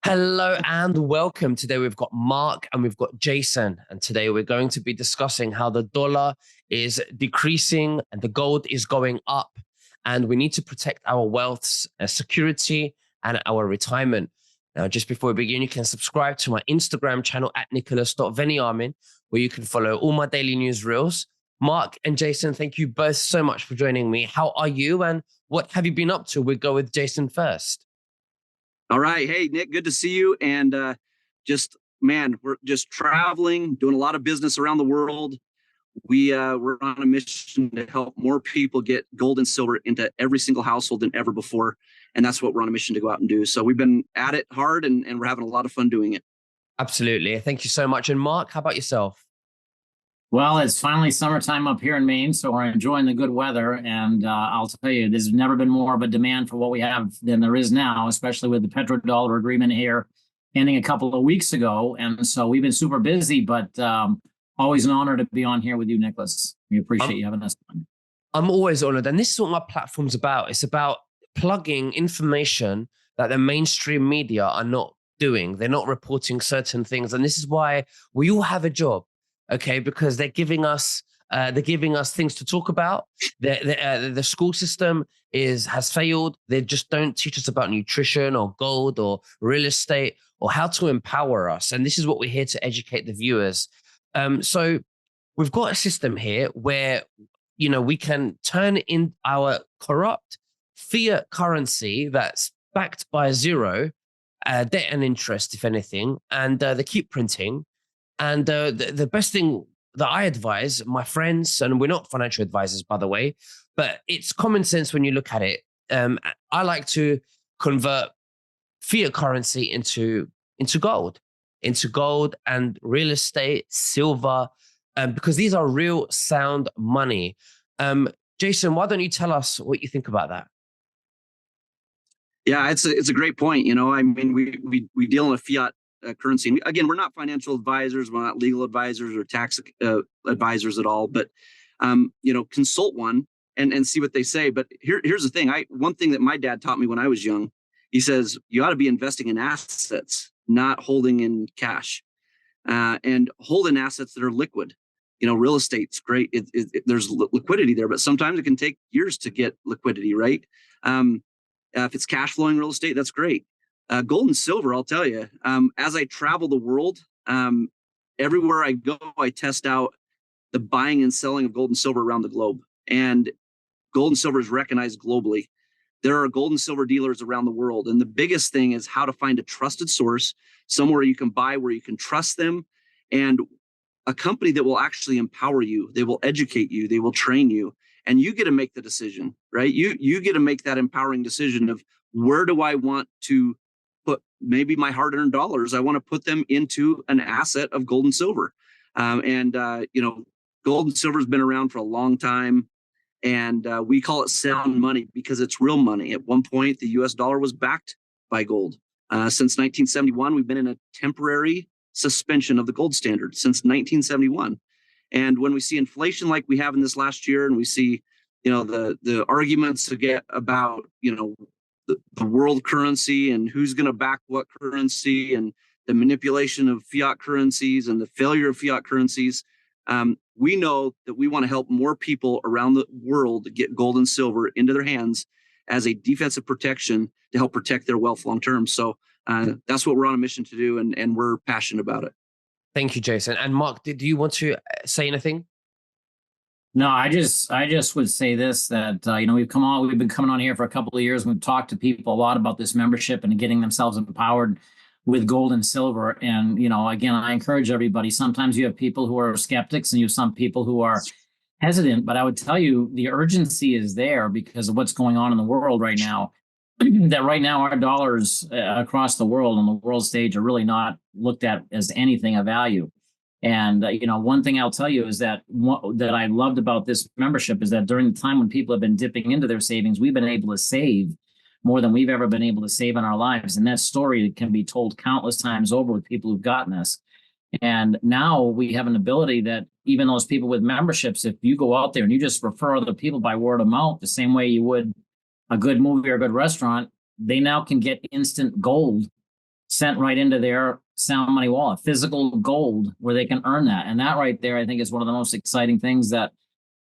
Hello and welcome. Today we've got Mark and we've got Jason. And today we're going to be discussing how the dollar is decreasing and the gold is going up. And we need to protect our wealth's security and our retirement. Now, just before we begin, you can subscribe to my Instagram channel at nicholas.veniamin, where you can follow all my daily news reels. Mark and Jason, thank you both so much for joining me. How are you and what have you been up to? We'll go with Jason first. All right. Hey, Nick, good to see you. And we're just traveling, doing a lot of business around the world. We're on a mission to help more people get gold and silver into every single household than ever before. And that's what we're on a mission to go out and do. So we've been at it hard and we're having a lot of fun doing it. Absolutely. Thank you so much. And Mark, how about yourself? Well, it's finally summertime up here in Maine, so we're enjoying the good weather. And I'll tell you, there's never been more of a demand for what we have than there is now, especially with the petrodollar agreement here ending a couple of weeks ago. And so we've been super busy, but always an honor to be on here with you, Nicholas. We appreciate you having us on. I'm always honored. And this is what my platform's about. It's about plugging information that the mainstream media are not doing. They're not reporting certain things. And this is why we all have a job. Okay, because they're giving us things to talk about. The school system has failed. They just don't teach us about nutrition or gold or real estate or how to empower us. And this is what we're here to educate the viewers. So we've got a system here where we can turn in our corrupt fiat currency that's backed by zero debt and interest, if anything, and they keep printing. And the best thing that I advise my friends, and we're not financial advisors, by the way, but it's common sense when you look at it. I like to convert fiat currency into gold and real estate, silver, because these are real sound money. Jason, why don't you tell us what you think about that? Yeah, it's a great point. I mean, we deal in a fiat currency. And again, we're not financial advisors, we're not legal advisors or tax advisors at all, but consult one and see what they say. But here's the thing. One thing that my dad taught me when I was young, he says you ought to be investing in assets, not holding in cash, and holding assets that are liquid. Real estate's great. There's liquidity there, but sometimes it can take years to get liquidity, right? If it's cash flowing real estate, that's great. Gold and silver, I'll tell you, as I travel the world, everywhere I go, I test out the buying and selling of gold and silver around the globe. And gold and silver is recognized globally. There are gold and silver dealers around the world. And the biggest thing is how to find a trusted source, somewhere you can buy where you can trust them, and a company that will actually empower you. They will educate you. They will train you. And you get to make the decision, right? You get to make that empowering decision of where do I want to put maybe my hard-earned dollars. I want to put them into an asset of gold and silver. Gold and silver has been around for a long time, and we call it sound money because it's real money. At one point, the U.S. dollar was backed by gold. Since 1971, we've been in a temporary suspension of the gold standard since 1971. And when we see inflation like we have in this last year, and we see, the arguments to get about, the world currency and who's going to back what currency and the manipulation of fiat currencies and the failure of fiat currencies. We know that we want to help more people around the world get gold and silver into their hands as a defensive protection to help protect their wealth long term. So that's what we're on a mission to do, and we're passionate about it. Thank you, Jason. And Mark, do you want to say anything? No, I just would say this, that we've been coming on here for a couple of years. We've talked to people a lot about this membership and getting themselves empowered with gold and silver. And again, I encourage everybody. Sometimes you have people who are skeptics and you have some people who are hesitant, but I would tell you the urgency is there because of what's going on in the world right now. That right now our dollars across the world on the world stage are really not looked at as anything of value. And, one thing I'll tell you is that that I loved about this membership is that during the time when people have been dipping into their savings, we've been able to save more than we've ever been able to save in our lives. And that story can be told countless times over with people who've gotten this. And now we have an ability that even those people with memberships, if you go out there and you just refer other people by word of mouth, the same way you would a good movie or a good restaurant, they now can get instant gold sent right into their sound money wallet, physical gold where they can earn that. And that right there, I think, is one of the most exciting things that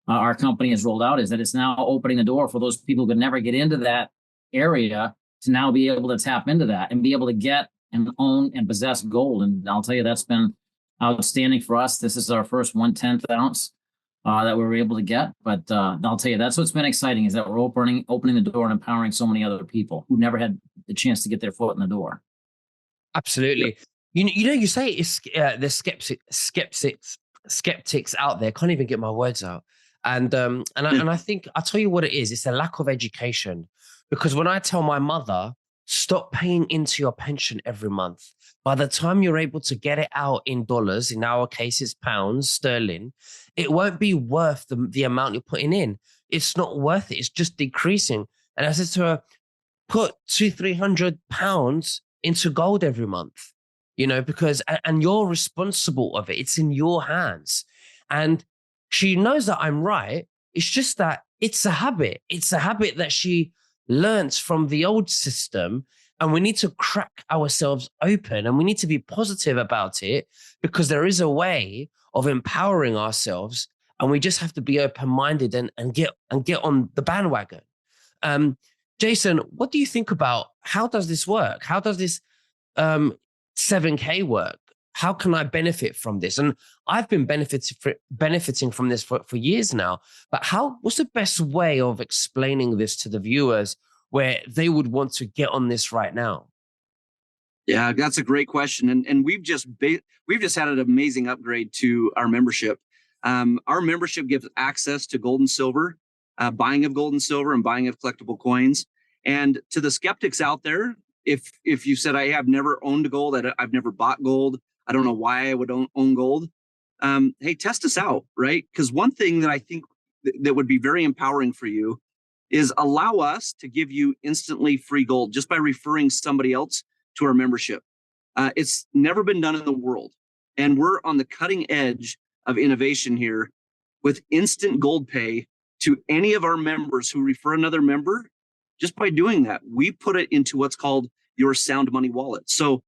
our company has rolled out, is that it's now opening the door for those people who could never get into that area to now be able to tap into that and be able to get and own and possess gold. And I'll tell you, that's been outstanding for us. This is our first 1/10 ounce that we were able to get. But I'll tell you, that's what's been exciting, is that we're opening the door and empowering so many other people who never had the chance to get their foot in the door. Absolutely. You say it's the skeptics out there. Can't even get my words out. And I think I'll tell you what it is. It's a lack of education. Because when I tell my mother, stop paying into your pension every month, by the time you're able to get it out in dollars, in our case it's pounds sterling, it won't be worth the amount you're putting in. It's not worth it. It's just decreasing. And I said to her, put 200-300 pounds into gold every month, because and you're responsible of it. It's in your hands. And she knows that I'm right. It's just that it's a habit. It's a habit that she learnt from the old system. And we need to crack ourselves open, and we need to be positive about it, because there is a way of empowering ourselves, and we just have to be open-minded and get on the bandwagon. Jayson, what do you think about, how does this work? How does this 7K work? How can I benefit from this? And I've been benefiting from this for years now. But what's the best way of explaining this to the viewers where they would want to get on this right now? Yeah, that's a great question. And we've just had an amazing upgrade to our membership. Our membership gives access to gold and silver, buying of gold and silver, and buying of collectible coins. And to the skeptics out there, if you said, I have never owned gold, I've never bought gold, I don't know why I would own gold, hey, test us out, right? Because one thing that I think that would be very empowering for you is allow us to give you instantly free gold just by referring somebody else to our membership. It's never been done in the world. And we're on the cutting edge of innovation here with instant gold pay to any of our members who refer another member. Just by doing that, we put it into what's called your Sound Money wallet. So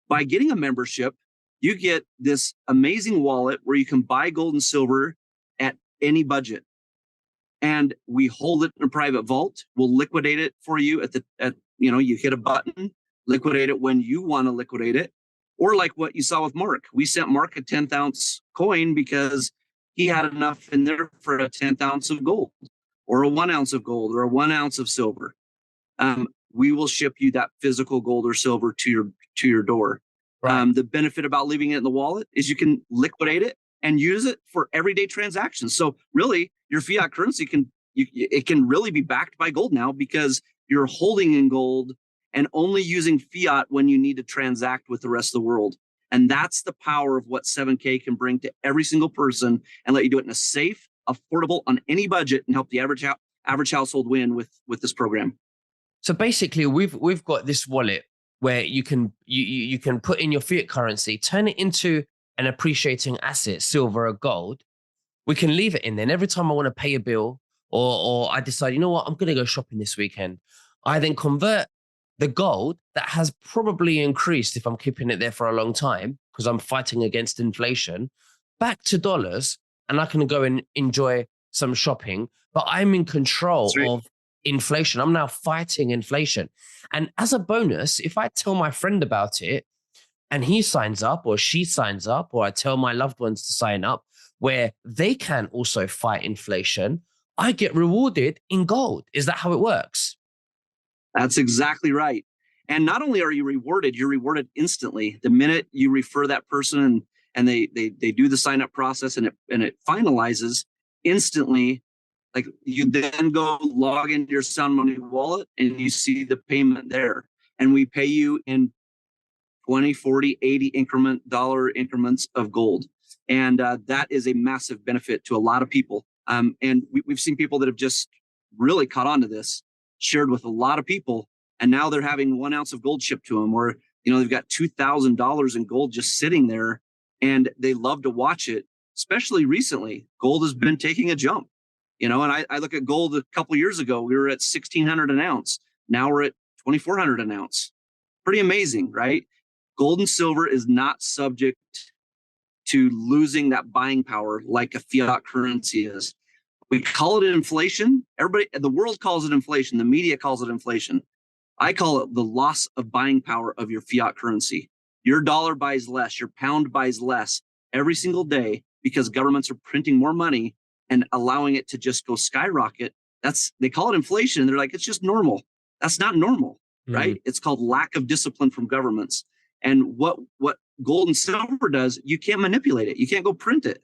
by getting a membership, you get this amazing wallet where you can buy gold and silver at any budget. And we hold it in a private vault. We'll liquidate it for you you hit a button, liquidate it when you want to liquidate it. Or like what you saw with Mark, we sent Mark a 10th ounce coin because he had enough in there for a 10th ounce of gold, or a 1 ounce of gold, or a 1 ounce of silver. We will ship you that physical gold or silver to your door. Right. The benefit about leaving it in the wallet is you can liquidate it and use it for everyday transactions. So really, your fiat currency can really be backed by gold now, because you're holding in gold and only using fiat when you need to transact with the rest of the world. And that's the power of what 7K can bring to every single person, and let you do it in a safe, affordable, on any budget, and help the average household win with this program. So basically, we've got this wallet where you can put in your fiat currency, turn it into an appreciating asset, silver or gold. We can leave it in there. And every time I want to pay a bill, or I decide, you know what, I'm going to go shopping this weekend, I then convert the gold that has probably increased if I'm keeping it there for a long time, because I'm fighting against inflation, back to dollars, and I can go and enjoy some shopping. But I'm in control of inflation. I'm now fighting inflation. And as a bonus, if I tell my friend about it and he signs up or she signs up, or I tell my loved ones to sign up, where they can also fight inflation, I get rewarded in gold. Is that how it works? That's exactly right. And not only are you rewarded, you're rewarded instantly. The minute you refer that person and they do the sign up process and it finalizes instantly, like you then go log into your Sound Money wallet and you see the payment there. And we pay you in 20, 40, 80 dollar increments of gold. And that is a massive benefit to a lot of people. And we've seen people that have just really caught on to this, shared with a lot of people, and now they're having 1 ounce of gold shipped to them, or they've got $2,000 in gold just sitting there, and they love to watch it. Especially recently, gold has been taking a jump. And I look at gold a couple of years ago, we were at $1,600 an ounce. Now we're at $2,400 an ounce. Pretty amazing, right? Gold and silver is not subject to losing that buying power like a fiat currency is. We call it inflation. Everybody, the world calls it inflation. The media calls it inflation. I call it the loss of buying power of your fiat currency. Your dollar buys less, your pound buys less every single day because governments are printing more money and allowing it to just go skyrocket. They call it inflation. They're like, it's just normal. That's not normal, right? It's called lack of discipline from governments. And what gold and silver does, you can't manipulate it. You can't go print it.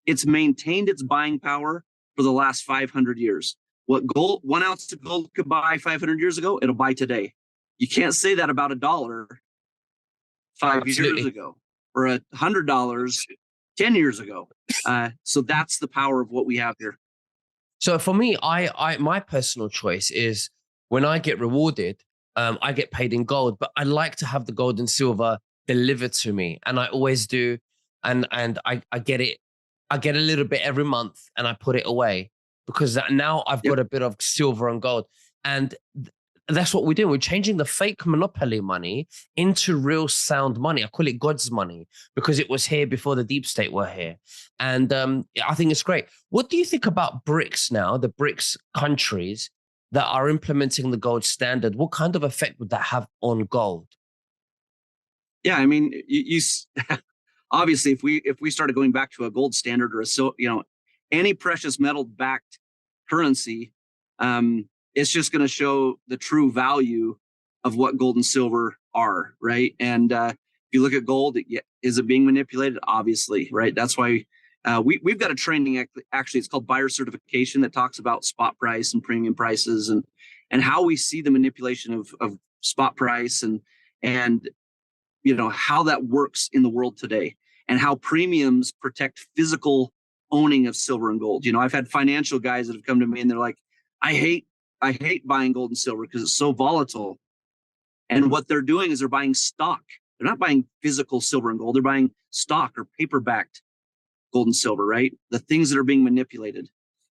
It's maintained its buying power for the last 500 years. What 1 ounce of gold could buy 500 years ago, it'll buy today. You can't say that about $1 5 years ago or $100 10 years ago. So that's the power of what we have here. So for me, my personal choice is when I get rewarded, I get paid in gold, but I like to have the gold and silver delivered to me, and I always do. And I get it. I get a little bit every month, and I put it away because now I've got a bit of silver and gold, and that's what we're doing. We're changing the fake monopoly money into real sound money. I call it God's money because it was here before the deep state were here. And I think it's great. What do you think about BRICS now, the BRICS countries that are implementing the gold standard? What kind of effect would that have on gold? Yeah, I mean, you obviously, if we started going back to a gold standard or any precious metal backed currency, it's just going to show the true value of what gold and silver are, right? And if you look at gold, is it being manipulated? Obviously, right? That's why we've got a training, actually, it's called buyer certification, that talks about spot price and premium prices and how we see the manipulation of spot price and how that works in the world today and how premiums protect physical owning of silver and gold. I've had financial guys that have come to me and they're like, I hate buying gold and silver because it's so volatile. And what they're doing is they're buying stock. They're not buying physical silver and gold. They're buying stock or paper-backed gold and silver, right? The things that are being manipulated.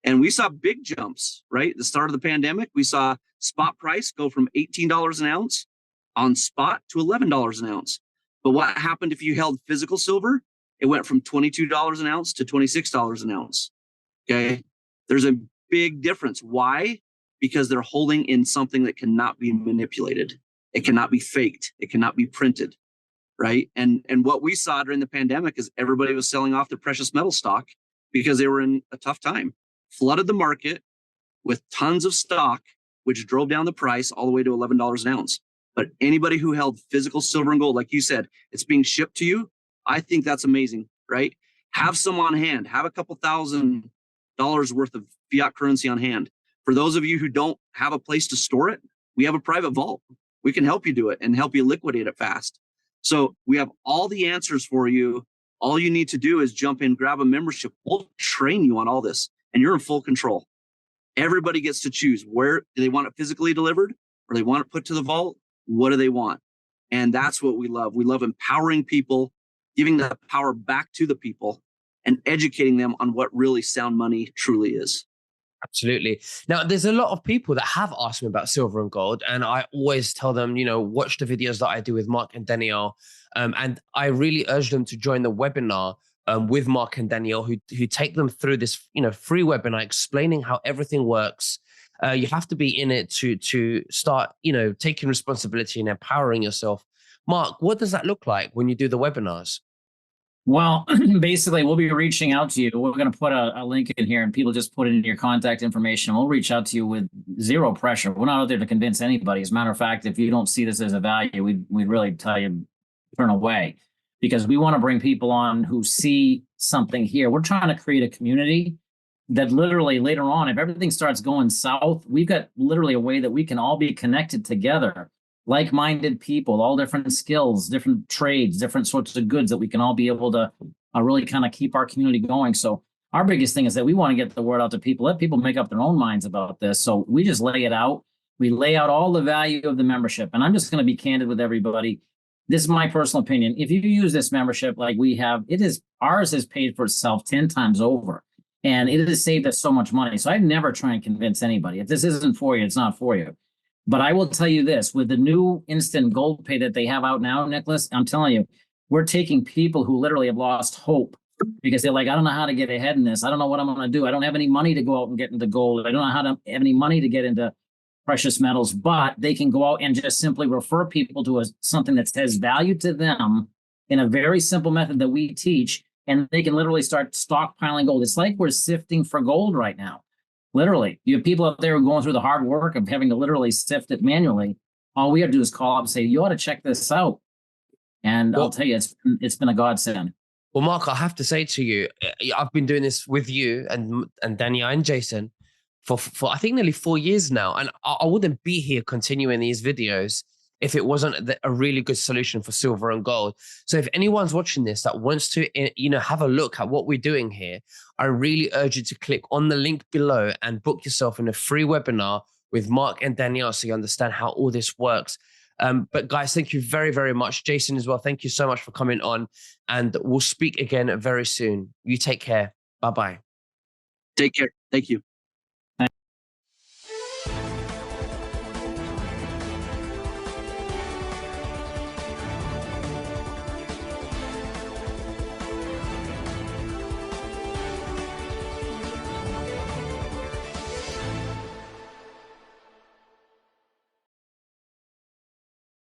And we saw big jumps, right? At the start of the pandemic, we saw spot price go from $18 an ounce on spot to $11 an ounce. But what happened if you held physical silver? It went from $22 an ounce to $26 an ounce. Okay. There's a big difference. Why? Because they're holding in something that cannot be manipulated. It cannot be faked. It cannot be printed. Right. And what we saw during the pandemic is everybody was selling off their precious metal stock because they were in a tough time, flooded the market with tons of stock, which drove down the price all the way to $11 an ounce. But anybody who held physical silver and gold, like you said, it's being shipped to you. I think that's amazing, right? Have some on hand. Have a couple $1,000 worth of fiat currency on hand. For those of you who don't have a place to store it, we have a private vault. We can help you do it and help you liquidate it fast. So we have all the answers for you. All you need to do is jump in, grab a membership. We'll train you on all this, and you're in full control. Everybody gets to choose where do they want it physically delivered, or they want it put to the vault. What do they want? And that's what we love. We love empowering people, giving the power back to the people, and educating them on what really sound money truly is. Absolutely. Now, there's a lot of people that have asked me about silver and gold, and I always tell them, watch the videos that I do with Mark and Danielle. And I really urge them to join the webinar with Mark and Danielle, who take them through this, free webinar explaining how everything works. You have to be in it to start, taking responsibility and empowering yourself. Mark, what does that look like when you do the webinars? Well, basically, we'll be reaching out to you. We're going to put a link in here, and people just put in your contact information. We'll reach out to you with zero pressure. We're not out there to convince anybody. As a matter of fact, if you don't see this as a value, we'd really tell you turn away, because we want to bring people on who see something here. We're trying to create a community that literally later on, if everything starts going south, we've got literally a way that we can all be connected together. Like-minded people, all different skills, different trades, different sorts of goods that we can all be able to really kind of keep our community going. So our biggest thing is that we want to get the word out to people, let people make up their own minds about this. So we just lay it out. We lay out all the value of the membership. And I'm just going to be candid with everybody. This is my personal opinion. If you use this membership like we have, ours has paid for itself 10 times over. And it has saved us so much money. So I'd never try and convince anybody. If this isn't for you, it's not for you. But I will tell you this, with the new instant gold pay that they have out now, Nicholas, I'm telling you, we're taking people who literally have lost hope because they're like, I don't know how to get ahead in this. I don't know what I'm going to do. I don't have any money to go out and get into gold. I don't know how to have any money to get into precious metals, but they can go out and just simply refer people to something that has value to them in a very simple method that we teach. And they can literally start stockpiling gold. It's like we're sifting for gold right now. Literally, you have people out there who are going through the hard work of having to literally sift it manually. All we have to do is call up and say, you ought to check this out. And I'll tell you, it's been a godsend. Well, Mark, I have to say to you, I've been doing this with you and Danielle and Jayson for I think nearly 4 years now, and I wouldn't be here continuing these videos if it wasn't a really good solution for silver and gold. So if anyone's watching this that wants to, have a look at what we're doing here, I really urge you to click on the link below and book yourself in a free webinar with Mark and Danielle so you understand how all this works. But guys, thank you very, very much. Jayson as well, thank you so much for coming on, and we'll speak again very soon. You take care. Bye-bye. Take care. Thank you.